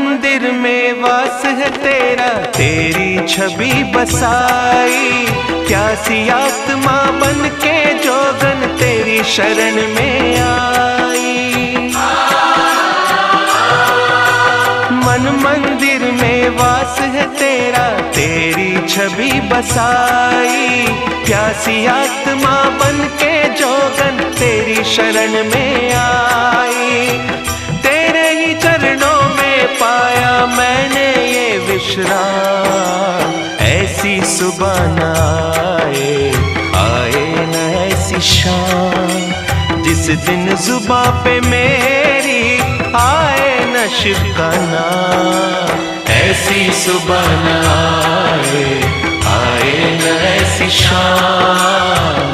मंदिर में वास है तेरा, तेरी छवि बसाई। प्यासी आत्मा बन के जोगन तेरी शरण में आई। मन मंदिर में वास है तेरा, तेरी छवि बसाई। प्यासी आत्मा बन के जोगन तेरी शरण में आई। तेरे ही चरणों में पाया मैंने ये विश्राम। ऐसी सुबह न आए न ऐसी शाम, जिस दिन जुबां पे मेरी आए न शिव का नाम। ऐसी सुबह न आए न ऐसी शाम।